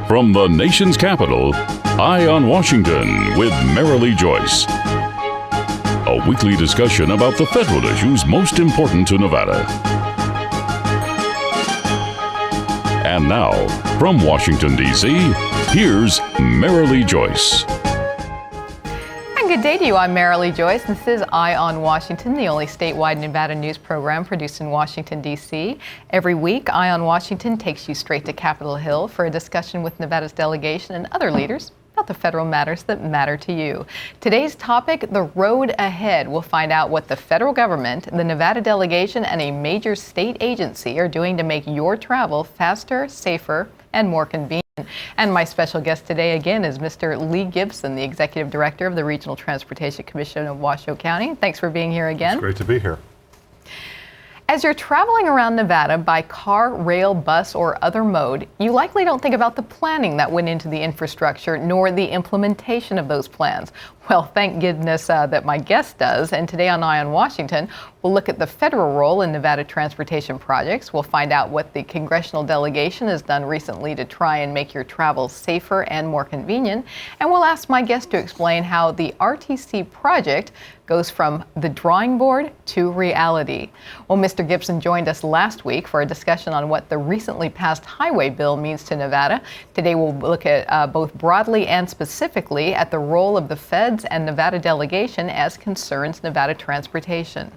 From the nation's capital, Eye on Washington with Marilee Joyce. A weekly discussion about the federal issues most important to Nevada. And now, from Washington, D.C., here's Marilee Joyce. Good day to you. I'm Marilee Joyce. This is Eye on Washington, the only statewide Nevada news program produced in Washington, D.C. Every week, Eye on Washington takes you straight to Capitol Hill for a discussion with Nevada's delegation and other leaders about the federal matters that matter to you. Today's topic, the road ahead. We'll find out what the federal government, the Nevada delegation, and a major state agency are doing to make your travel faster, safer, and more convenient. And my special guest today again is Mr. Lee Gibson, the Executive Director of the Regional Transportation Commission of Washoe County. Thanks for being here again. It's great to be here. As you're traveling around Nevada by car, rail, bus, or other mode, you likely don't think about the planning that went into the infrastructure nor the implementation of those plans. Well, thank goodness that my guest does. And today on Eye on Washington, we'll look at the federal role in Nevada transportation projects. We'll find out what the congressional delegation has done recently to try and make your travel safer and more convenient. And we'll ask my guest to explain how the RTC project goes from the drawing board to reality. Well, Mr. Gibson joined us last week for a discussion on what the recently passed highway bill means to Nevada. Today we'll look at both broadly and specifically at the role of the feds and Nevada delegation as concerns Nevada transportation.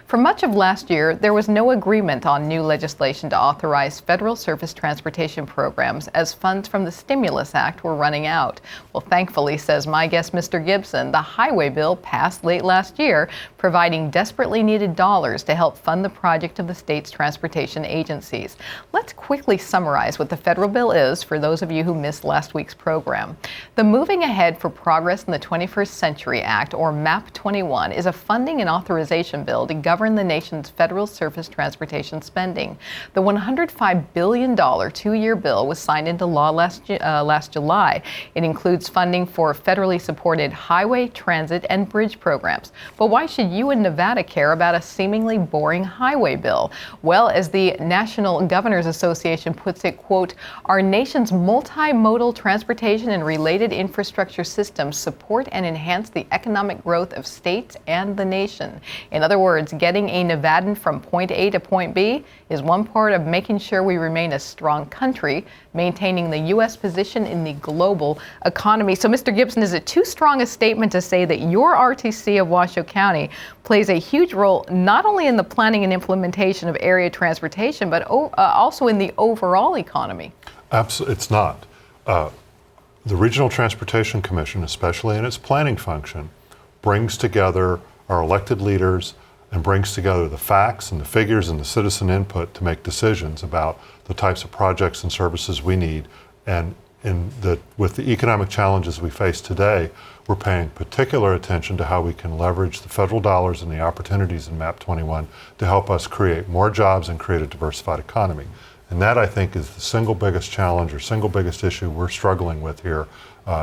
For much of last year, there was no agreement on new legislation to authorize federal surface transportation programs as funds from the Stimulus Act were running out. Well, thankfully, says my guest, Mr. Gibson, the highway bill passed late last year, providing desperately needed dollars to help fund the project of the state's transportation agencies. Let's quickly summarize what the federal bill is for those of you who missed last week's program. The Moving Ahead for Progress in the 21st Century Act, or MAP 21, is a funding and authorization bill to govern the nation's federal surface transportation spending. The $105 billion two-year bill was signed into law last July. It includes funding for federally supported highway, transit, and bridge programs. But why should you in Nevada care about a seemingly boring highway bill? Well, as the National Governors Association puts it, quote, our nation's multimodal transportation and related infrastructure systems support and enhance the economic growth of states and the nation. In other words, getting a Nevadan from point A to point B is one part of making sure we remain a strong country, maintaining the U.S. position in the global economy. So, Mr. Gibson, is it too strong a statement to say that your RTC of Washoe County plays a huge role not only in the planning and implementation of area transportation, but also in the overall economy? Absolutely, it's not. The Regional Transportation Commission, especially in its planning function, brings together our elected leaders and brings together the facts and the figures and the citizen input to make decisions about the types of projects and services we need. And with the economic challenges we face today, we're paying particular attention to how we can leverage the federal dollars and the opportunities in MAP 21 to help us create more jobs and create a diversified economy. And that, I think, is the single biggest challenge or single biggest issue we're struggling with here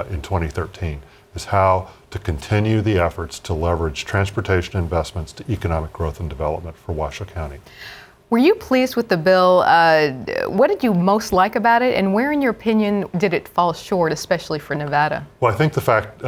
in 2013, is how to continue the efforts to leverage transportation investments to economic growth and development for Washoe County. Were you pleased with the bill? What did you most like about it, and where, in your opinion, did it fall short, especially for Nevada? Well, I think the fact,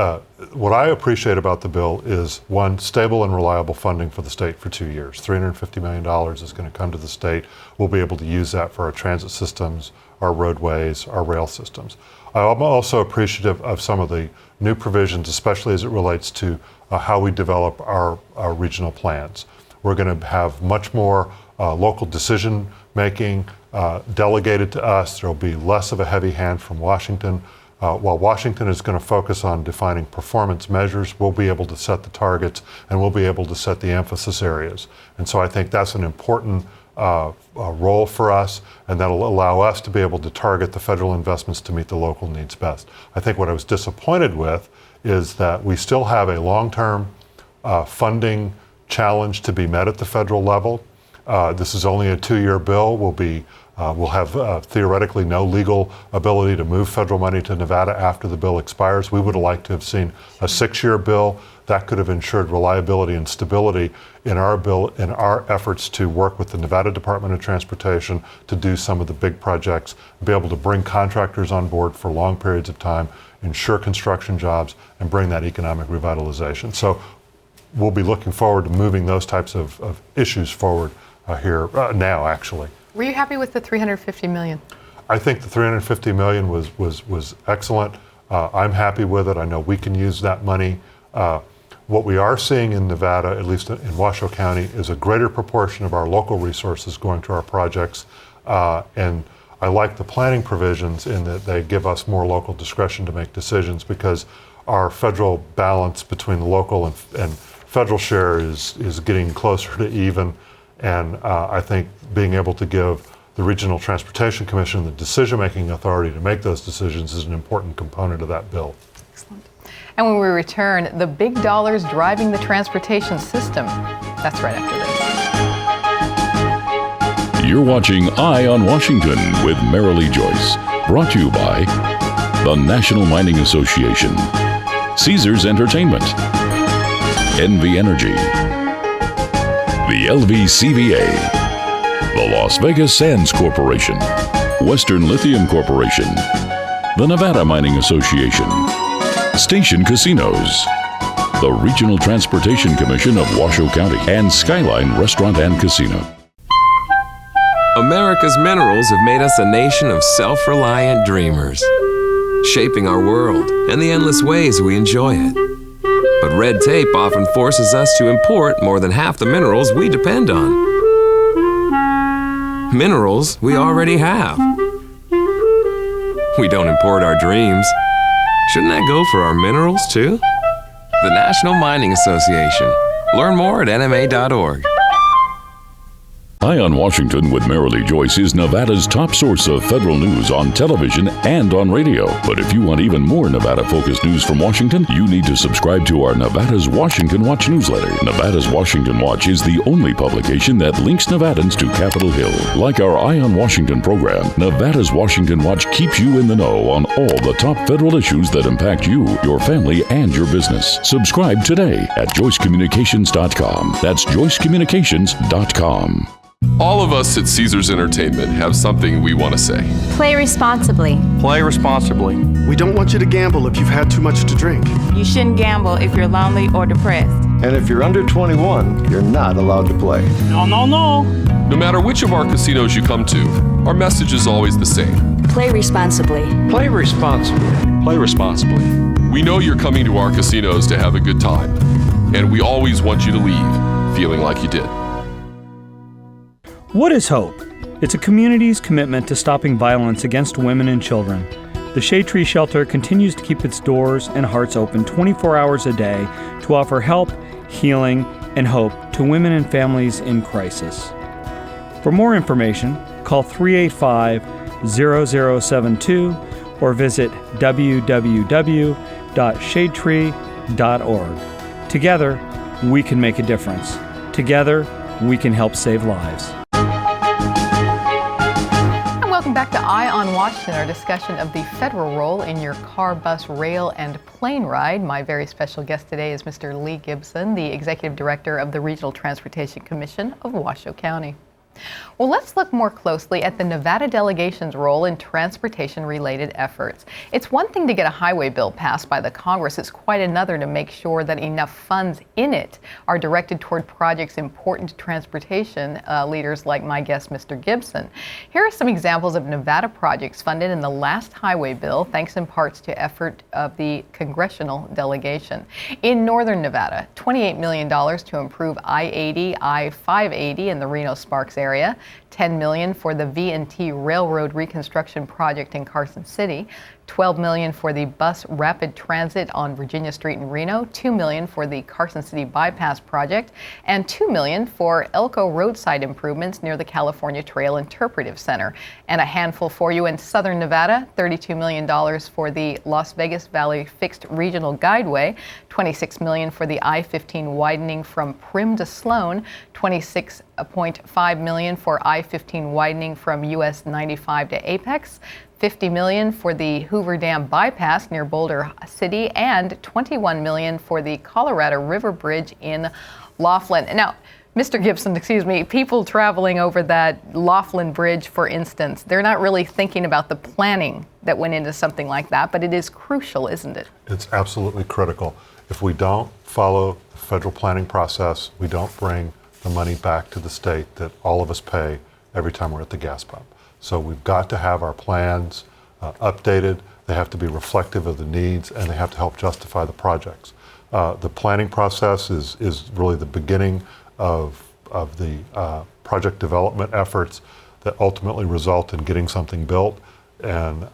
what I appreciate about the bill is, one, stable and reliable funding for the state for 2 years. $350 million is going to come to the state. We'll be able to use that for our transit systems, our roadways, our rail systems. I'm also appreciative of some of the new provisions, especially as it relates to how we develop our regional plans. We're going to have much more local decision making delegated to us. There will be less of a heavy hand from Washington. While Washington is going to focus on defining performance measures, we'll be able to set the targets and we'll be able to set the emphasis areas. And so I think that's an important role for us, and that'll allow us to be able to target the federal investments to meet the local needs best. I think what I was disappointed with is that we still have a long-term funding challenge to be met at the federal level. This is only a 2-year bill. We'll be We'll have theoretically no legal ability to move federal money to Nevada after the bill expires. We would have liked to have seen a 6-year bill that could have ensured reliability and stability in our bill, in our efforts to work with the Nevada Department of Transportation to do some of the big projects, be able to bring contractors on board for long periods of time, ensure construction jobs, and bring that economic revitalization. So we'll be looking forward to moving those types of issues forward here now, actually. Were you happy with the $350 million? I think the $350 million was excellent. I'm happy with it. I know we can use that money. What we are seeing in Nevada, at least in Washoe County, is a greater proportion of our local resources going to our projects. And I like the planning provisions in that they give us more local discretion to make decisions, because our federal balance between the local and federal share is getting closer to even. And I think being able to give the Regional Transportation Commission the decision-making authority to make those decisions is an important component of that bill. Excellent. And when we return, the big dollars driving the transportation system. That's right after this. You're watching Eye on Washington with Marilee Joyce, brought to you by the National Mining Association, Caesars Entertainment, NV Energy, the LVCVA, the Las Vegas Sands Corporation, Western Lithium Corporation, the Nevada Mining Association, Station Casinos, the Regional Transportation Commission of Washoe County, and Skyline Restaurant and Casino. America's minerals have made us a nation of self-reliant dreamers, shaping our world and the endless ways we enjoy it. But red tape often forces us to import more than half the minerals we depend on. Minerals we already have. We don't import our dreams. Shouldn't that go for our minerals too? The National Mining Association. Learn more at nma.org. Eye on Washington with Marilee Joyce is Nevada's top source of federal news on television and on radio. But if you want even more Nevada-focused news from Washington, you need to subscribe to our Nevada's Washington Watch newsletter. Nevada's Washington Watch is the only publication that links Nevadans to Capitol Hill. Like our Eye on Washington program, Nevada's Washington Watch keeps you in the know on all the top federal issues that impact you, your family, and your business. Subscribe today at joycecommunications.com. That's joycecommunications.com. All of us at Caesars Entertainment have something we want to say. Play responsibly. Play responsibly. We don't want you to gamble if you've had too much to drink. You shouldn't gamble if you're lonely or depressed. And if you're under 21, you're not allowed to play. No. No matter which of our casinos you come to, our message is always the same. Play responsibly. Play responsibly. Play responsibly. We know you're coming to our casinos to have a good time, and we always want you to leave feeling like you did. What is HOPE? It's a community's commitment to stopping violence against women and children. The Shade Tree Shelter continues to keep its doors and hearts open 24 hours a day to offer help, healing, and hope to women and families in crisis. For more information, call 385-0072 or visit www.shadetree.org. Together, we can make a difference. Together, we can help save lives. Welcome back to Eye on Washington, our discussion of the federal role in your car, bus, rail, and plane ride. My very special guest today is Mr. Lee Gibson, the Executive Director of the Regional Transportation Commission of Washoe County. Well, let's look more closely at the Nevada delegation's role in transportation-related efforts. It's one thing to get a highway bill passed by the Congress. It's quite another to make sure that enough funds in it are directed toward projects important to transportation leaders like my guest, Mr. Gibson. Here are some examples of Nevada projects funded in the last highway bill, thanks in parts to effort of the congressional delegation. In northern Nevada, $28 million to improve I-80, I-580 in the Reno-Sparks area, $10 million for the V&T Railroad reconstruction project in Carson City, $12 million for the bus rapid transit on Virginia Street in Reno, $2 million for the Carson City bypass project, and $2 million for Elko roadside improvements near the California Trail Interpretive Center. And a handful for you in southern Nevada, $32 million for the Las Vegas Valley Fixed Regional Guideway, $26 million for the I-15 widening from Primm to Sloan, $26 $5.5 million for I-15 widening from US 95 to Apex, $50 million for the Hoover Dam bypass near Boulder City, and $21 million for the Colorado River Bridge in Laughlin. Now, Mr. Gibson, people traveling over that Laughlin Bridge, for instance, they're not really thinking about the planning that went into something like that, but it is crucial, isn't it? It's absolutely critical. If we don't follow the federal planning process, we don't bring the money back to the state that all of us pay every time we're at the gas pump. So we've got to have our plans updated. They have to be reflective of the needs, and they have to help justify the projects. The planning process is really the beginning of the project development efforts that ultimately result in getting something built. And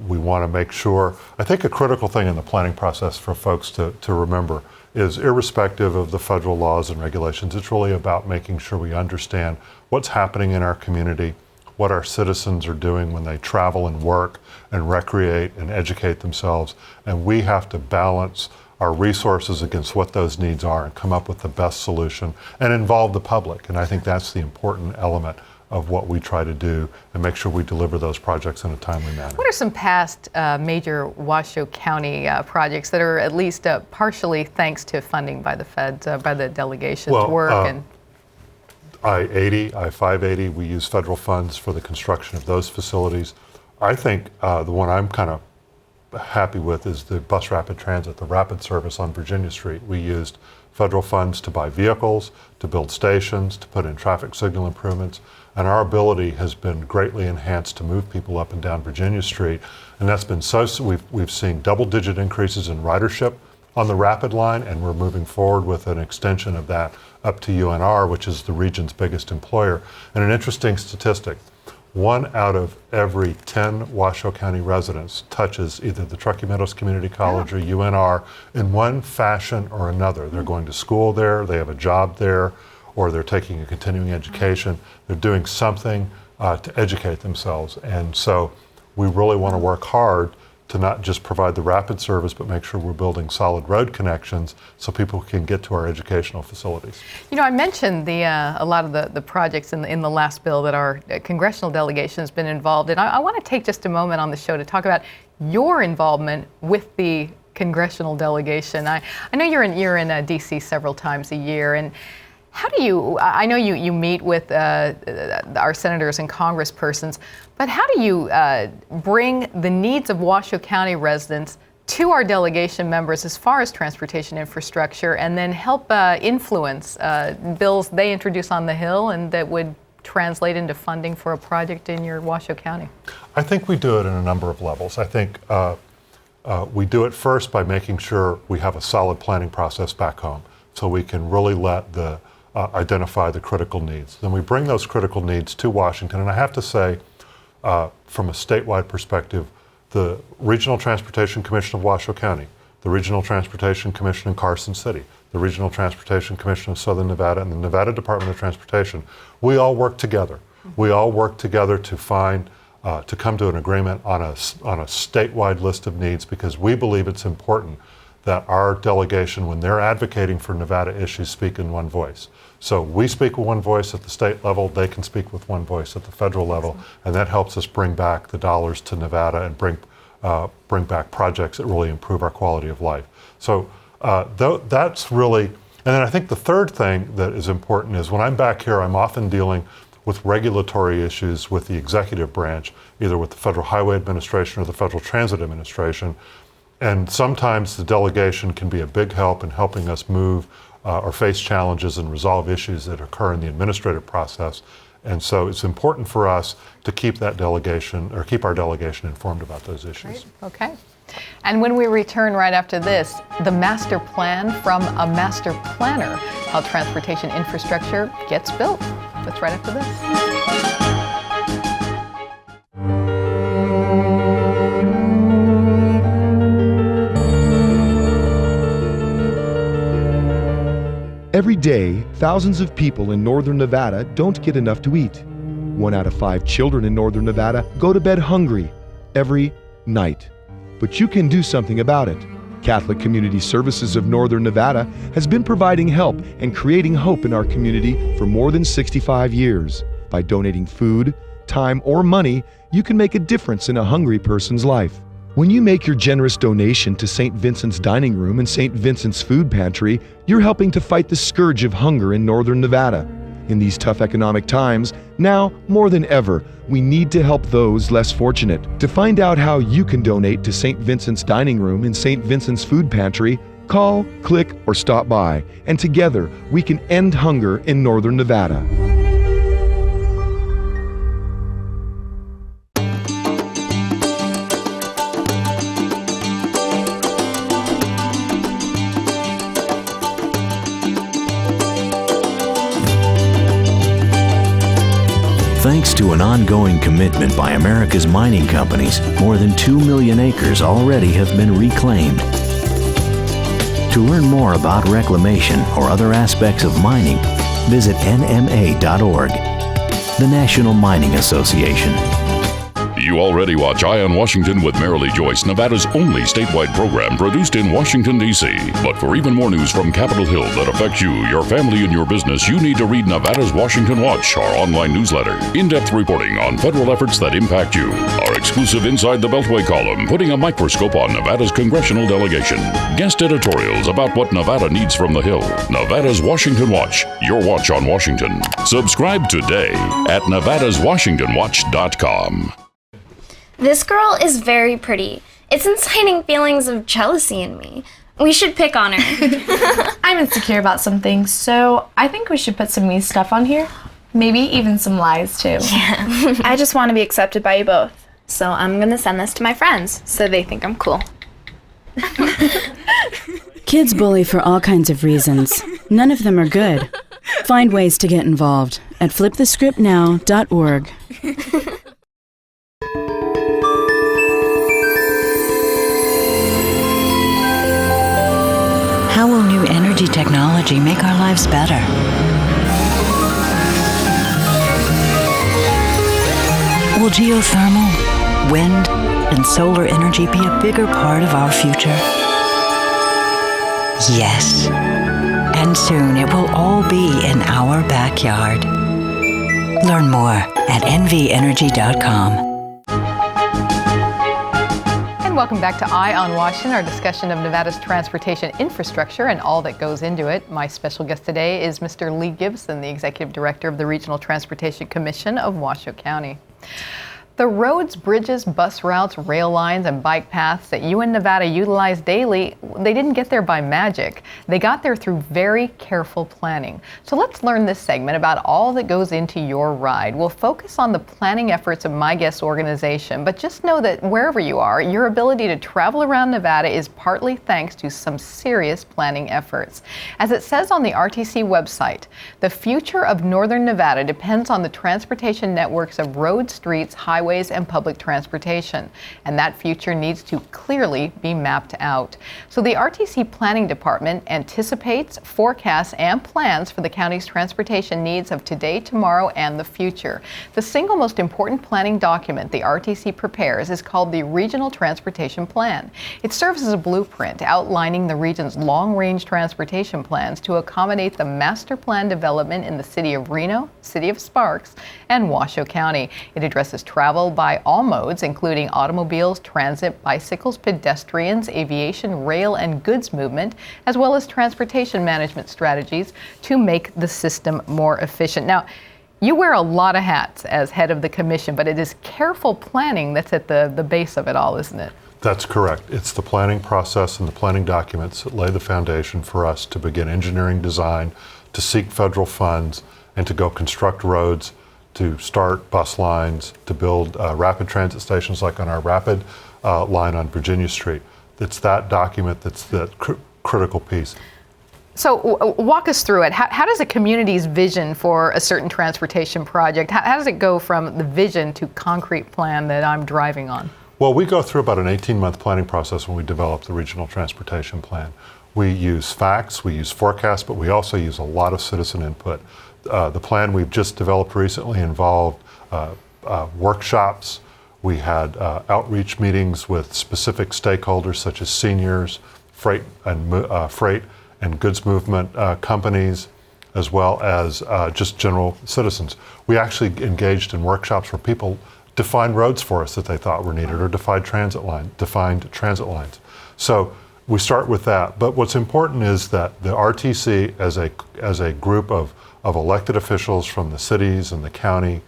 we want to make sure, I think a critical thing in the planning process for folks to remember is, irrespective of the federal laws and regulations, it's really about making sure we understand what's happening in our community, what our citizens are doing when they travel and work and recreate and educate themselves. And we have to balance our resources against what those needs are and come up with the best solution and involve the public. And I think that's the important element of what we try to do and make sure we deliver those projects in a timely manner. What are some past major Washoe County projects that are at least partially thanks to funding by the feds, by the delegation's work? I-80, I-580, we use federal funds for the construction of those facilities. I think the one I'm kind of happy with is the bus rapid transit, the rapid service on Virginia Street. We used federal funds to buy vehicles, to build stations, to put in traffic signal improvements, and our ability has been greatly enhanced to move people up and down Virginia Street. And that's been we've seen double-digit increases in ridership on the rapid line, and we're moving forward with an extension of that up to UNR, which is the region's biggest employer. And an interesting statistic, 1 out of every 10 Washoe County residents touches either the Truckee Meadows Community College or UNR in one fashion or another. They're going to school there, they have a job there, or they're taking a continuing education. They're doing something to educate themselves. And so we really want to work hard to not just provide the rapid service, but make sure we're building solid road connections so people can get to our educational facilities. You know, I mentioned a lot of the projects in the last bill that our congressional delegation has been involved in. I want to take just a moment on the show to talk about your involvement with the congressional delegation. I know you're in D.C. several times a year, and how do you, I know you meet with our senators and congresspersons, but how do you bring the needs of Washoe County residents to our delegation members as far as transportation infrastructure, and then help influence bills they introduce on the Hill and that would translate into funding for a project in your Washoe County? I think we do it in a number of levels. I think we do it first by making sure we have a solid planning process back home, so we can really identify the critical needs. Then we bring those critical needs to Washington, and I have to say, from a statewide perspective, the Regional Transportation Commission of Washoe County, the Regional Transportation Commission in Carson City, the Regional Transportation Commission of Southern Nevada, and the Nevada Department of Transportation, we all work together. We all work together to come to an agreement on a statewide list of needs, because we believe it's important that our delegation, when they're advocating for Nevada issues, speak in one voice. So we speak with one voice at the state level, they can speak with one voice at the federal level, and that helps us bring back the dollars to Nevada and bring back projects that really improve our quality of life. So that's really, and then I think the third thing that is important is, when I'm back here, I'm often dealing with regulatory issues with the executive branch, either with the Federal Highway Administration or the Federal Transit Administration. And sometimes the delegation can be a big help in helping us move or face challenges and resolve issues that occur in the administrative process. And so it's important for us to keep that delegation, or keep our delegation informed about those issues. Great. Okay. And when we return right after this, the master plan from a master planner, how transportation infrastructure gets built. That's right after this. Every day, thousands of people in northern Nevada don't get enough to eat. 1 out of 5 children in northern Nevada go to bed hungry every night. But you can do something about it. Catholic Community Services of Northern Nevada has been providing help and creating hope in our community for more than 65 years. By donating food, time, or money, you can make a difference in a hungry person's life. When you make your generous donation to St. Vincent's Dining Room and St. Vincent's Food Pantry, you're helping to fight the scourge of hunger in Northern Nevada. In these tough economic times, now more than ever, we need to help those less fortunate. To find out how you can donate to St. Vincent's Dining Room and St. Vincent's Food Pantry, call, click, or stop by, and together we can end hunger in Northern Nevada. Thanks to an ongoing commitment by America's mining companies, more than 2 million acres already have been reclaimed. To learn more about reclamation or other aspects of mining, visit nma.org, the National Mining Association. You already watch Eye on Washington with Marilee Joyce, Nevada's only statewide program produced in Washington, D.C. But for even more news from Capitol Hill that affects you, your family, and your business, you need to read Nevada's Washington Watch, our online newsletter. In-depth reporting on federal efforts that impact you. Our exclusive Inside the Beltway column, putting a microscope on Nevada's congressional delegation. Guest editorials about what Nevada needs from the Hill. Nevada's Washington Watch, your watch on Washington. Subscribe today at nevadaswashingtonwatch.com. This girl is very pretty. It's inciting feelings of jealousy in me. We should pick on her. I'm insecure about some things, so I think we should put some me stuff on here. Maybe even some lies, too. Yeah. I just want to be accepted by you both. So I'm going to send this to my friends so they think I'm cool. Kids bully for all kinds of reasons. None of them are good. Find ways to get involved at flipthescriptnow.org. How will new energy technology make our lives better? Will geothermal, wind, and solar energy be a bigger part of our future? Yes. And soon it will all be in our backyard. Learn more at nvenergy.com. Welcome back to Eye on Washington, our discussion of Nevada's transportation infrastructure and all that goes into it. My special guest today is Mr. Lee Gibson, the Executive Director of the Regional Transportation Commission of Washoe County. The roads, bridges, bus routes, rail lines, and bike paths that you in Nevada utilize daily, they didn't get there by magic. They got there through very careful planning. So let's learn this segment about all that goes into your ride. We'll focus on the planning efforts of my guest's organization, but just know that wherever you are, your ability to travel around Nevada is partly thanks to some serious planning efforts. As it says on the RTC website, the future of Northern Nevada depends on the transportation networks of roads, streets, highways, and public transportation, and that future needs to clearly be mapped out. So the RTC Planning Department anticipates, forecasts, and plans for the county's transportation needs of today, tomorrow, and the future. The single most important planning document the RTC prepares is called the Regional Transportation Plan. It serves as a blueprint outlining the region's long-range transportation plans to accommodate the master plan development in the city of Reno, city of Sparks, and Washoe County. It addresses travel by all modes, including automobiles, transit, bicycles, pedestrians, aviation, rail, and goods movement, as well as transportation management strategies to make the system more efficient. Now, you wear a lot of hats as head of the commission, but it is careful planning that's at the base of it all, isn't it? That's correct. It's the planning process and the planning documents that lay the foundation for us to begin engineering design, to seek federal funds, and to go construct roads, to start bus lines, to build rapid transit stations like on our rapid line on Virginia Street. It's that document that's the critical piece. So walk us through it. How does a community's vision for a certain transportation project, how does it go from the vision to concrete plan that I'm driving on? Well, we go through about an 18-month planning process when we develop the Regional Transportation Plan. We use facts, we use forecasts, but we also use a lot of citizen input. The plan we've just developed recently involved workshops. We had outreach meetings with specific stakeholders such as seniors, freight and goods movement companies, as well as just general citizens. We actually engaged in workshops where people defined roads for us that they thought were needed, or defined transit lines. So we start with that. But what's important is that the RTC, as a group of elected officials from the cities and the county,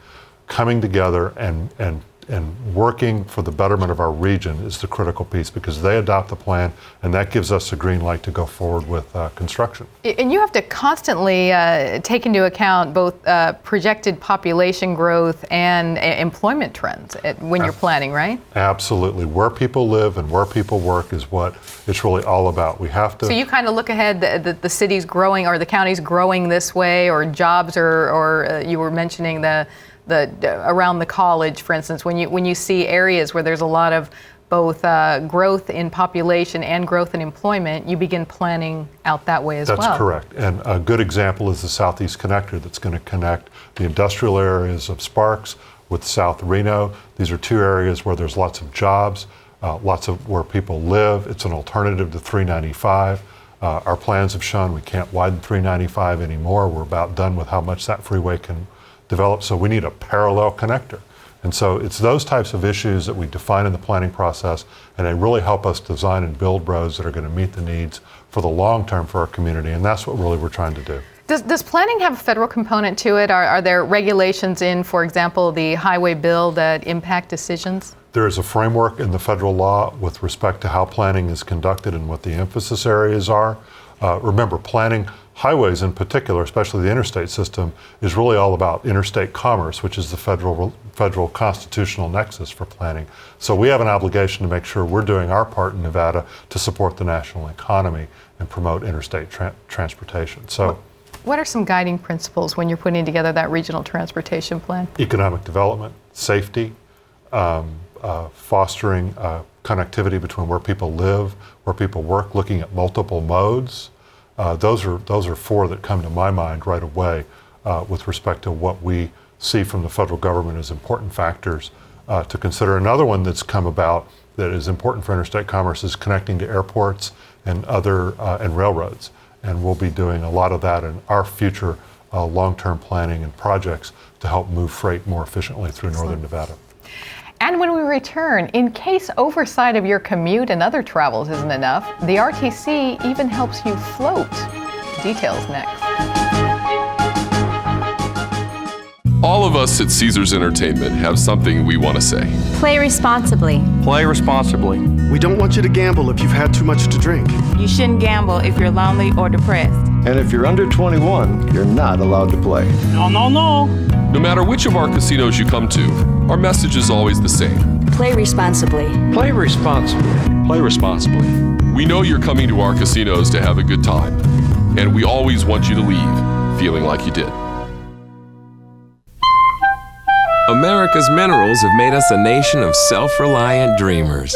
coming together and working for the betterment of our region is the critical piece, because they adopt the plan and that gives us a green light to go forward with construction. And you have to constantly take into account both projected population growth and employment trends when you're planning, right? Absolutely. Where people live and where people work is what it's really all about. We have to. So you kind of look ahead that the city's growing or the county's growing this way, or jobs, or you were mentioning the around the college, for instance, when you see areas where there's a lot of both growth in population and growth in employment, you begin planning out that way as well. That's correct. And a good example is the Southeast Connector that's going to connect the industrial areas of Sparks with South Reno. These are two areas where there's lots of jobs, lots of where people live. It's an alternative to 395. Our plans have shown we can't widen 395 anymore. We're about done with how much that freeway can develop, so we need a parallel connector. And so it's those types of issues that we define in the planning process, and they really help us design and build roads that are going to meet the needs for the long term for our community, and that's what really we're trying to do. Does planning have a federal component to it? Are there regulations in, for example, the highway bill that impact decisions? There is a framework in the federal law with respect to how planning is conducted and what the emphasis areas are. Remember, planning highways in particular, especially the interstate system, is really all about interstate commerce, which is the federal constitutional nexus for planning. So we have an obligation to make sure we're doing our part in Nevada to support the national economy and promote interstate transportation. So, what are some guiding principles when you're putting together that regional transportation plan? Economic development, safety, fostering connectivity between where people live, where people work, looking at multiple modes. Those are four that come to my mind right away with respect to what we see from the federal government as important factors to consider. Another one that's come about that is important for interstate commerce is connecting to airports and and railroads. And we'll be doing a lot of that in our future long-term planning and projects to help move freight more efficiently through northern Nevada. And when we return, in case oversight of your commute and other travels isn't enough, the RTC even helps you float. Details next. All of us at Caesars Entertainment have something we want to say. Play responsibly. Play responsibly. We don't want you to gamble if you've had too much to drink. You shouldn't gamble if you're lonely or depressed. And if you're under 21, you're not allowed to play. No, no, no. No matter which of our casinos you come to, our message is always the same. Play responsibly. Play responsibly. Play responsibly. We know you're coming to our casinos to have a good time, and we always want you to leave feeling like you did. America's minerals have made us a nation of self-reliant dreamers,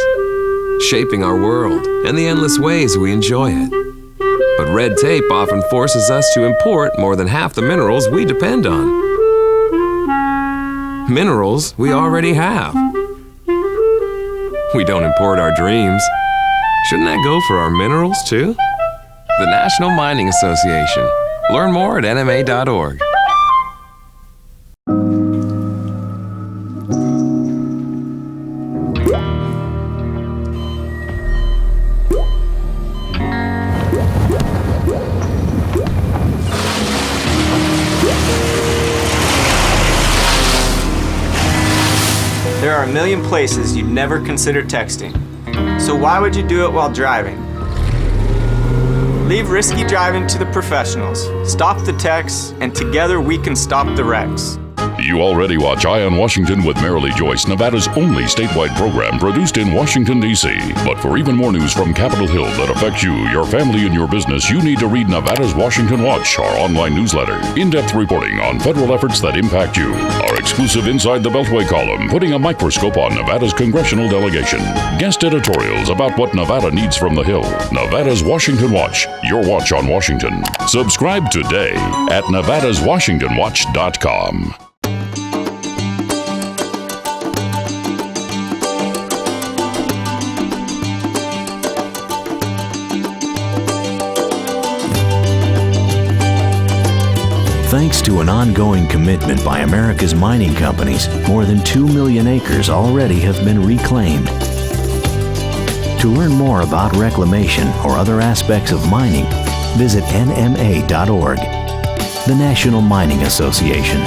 shaping our world and the endless ways we enjoy it. But red tape often forces us to import more than half the minerals we depend on. Minerals we already have. We don't import our dreams. Shouldn't that go for our minerals too? The National Mining Association. Learn more at nma.org. There are a million places you'd never consider texting. So why would you do it while driving? Leave risky driving to the professionals. Stop the texts, and together we can stop the wrecks. You already watch Eye on Washington with Marilee Joyce, Nevada's only statewide program produced in Washington, D.C. But for even more news from Capitol Hill that affects you, your family, and your business, you need to read Nevada's Washington Watch, our online newsletter. In-depth reporting on federal efforts that impact you. Our exclusive Inside the Beltway column, putting a microscope on Nevada's congressional delegation. Guest editorials about what Nevada needs from the Hill. Nevada's Washington Watch, your watch on Washington. Subscribe today at nevadaswashingtonwatch.com. Thanks to an ongoing commitment by America's mining companies, more than 2 million acres already have been reclaimed. To learn more about reclamation or other aspects of mining, visit nma.org, the National Mining Association.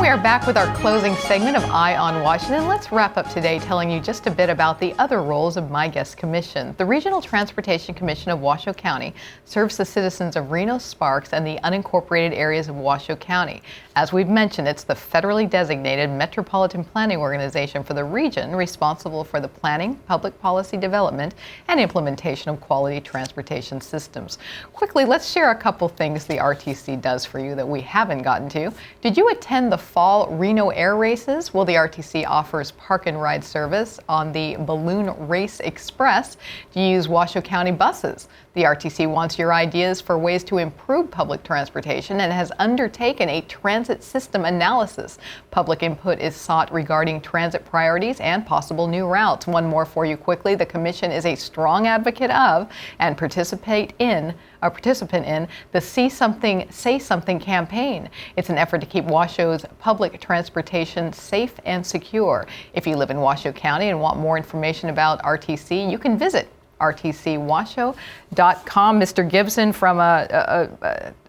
We are back with our closing segment of Eye on Washington. Let's wrap up today telling you just a bit about the other roles of My Guest Commission. The Regional Transportation Commission of Washoe County serves the citizens of Reno, Sparks, and the unincorporated areas of Washoe County. As we've mentioned, it's the federally designated metropolitan planning organization for the region responsible for the planning, public policy development, and implementation of quality transportation systems. Quickly, let's share a couple things the RTC does for you that we haven't gotten to. Did you attend the fall Reno Air Races? Well, the RTC offers park and ride service on the Balloon Race Express. Do you use Washoe County buses? The RTC wants your ideas for ways to improve public transportation and has undertaken a transit system analysis. Public input is sought regarding transit priorities and possible new routes. One more for you quickly. The Commission is a strong advocate of and participant in the See Something, Say Something campaign. It's an effort to keep Washoe's public transportation safe and secure. If you live in Washoe County and want more information about RTC, you can visit rtcwashoe.com. Mr. Gibson, from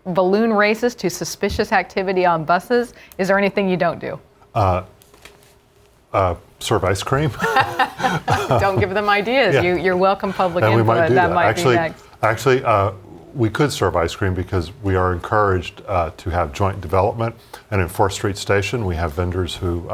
balloon races to suspicious activity on buses, is there anything you don't do? Serve ice cream. Don't give them ideas. Yeah. You're welcome public and input. We might do that. Might be next. Actually, we could serve ice cream because we are encouraged to have joint development. And in 4th Street Station, we have vendors who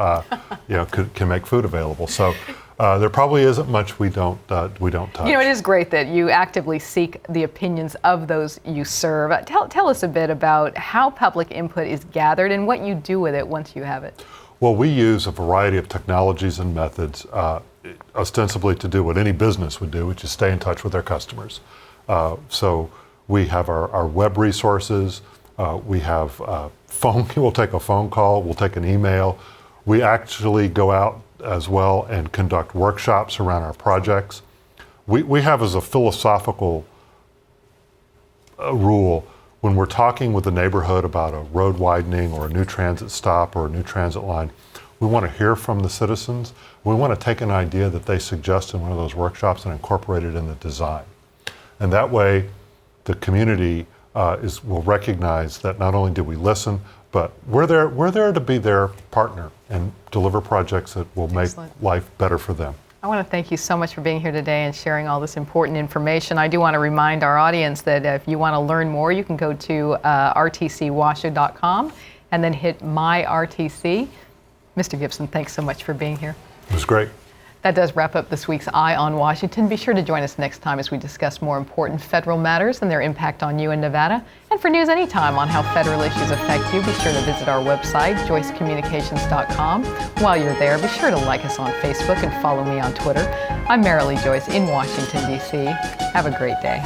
can make food available. So there probably isn't much we don't touch. You know, it is great that you actively seek the opinions of those you serve. Tell us a bit about how public input is gathered and what you do with it once you have it. Well, we use a variety of technologies and methods, ostensibly to do what any business would do, which is stay in touch with their customers. So we have our web resources. We have phone. We'll take a phone call. We'll take an email. We actually go out as well and conduct workshops around our projects. We have as a philosophical rule, when we're talking with the neighborhood about a road widening or a new transit stop or a new transit line, we want to hear from the citizens. We want to take an idea that they suggest in one of those workshops and incorporate it in the design. And that way, the community will recognize that not only did we listen, but we're there to be their partner and deliver projects that will make life better for them. I want to thank you so much for being here today and sharing all this important information. I do want to remind our audience that if you want to learn more, you can go to rtcwashoe.com and then hit My RTC. Mr. Gibson, thanks so much for being here. It was great. That does wrap up this week's Eye on Washington. Be sure to join us next time as we discuss more important federal matters and their impact on you in Nevada. And for news anytime on how federal issues affect you, be sure to visit our website, joycecommunications.com. While you're there, be sure to like us on Facebook and follow me on Twitter. I'm Marilee Joyce in Washington, D.C. Have a great day.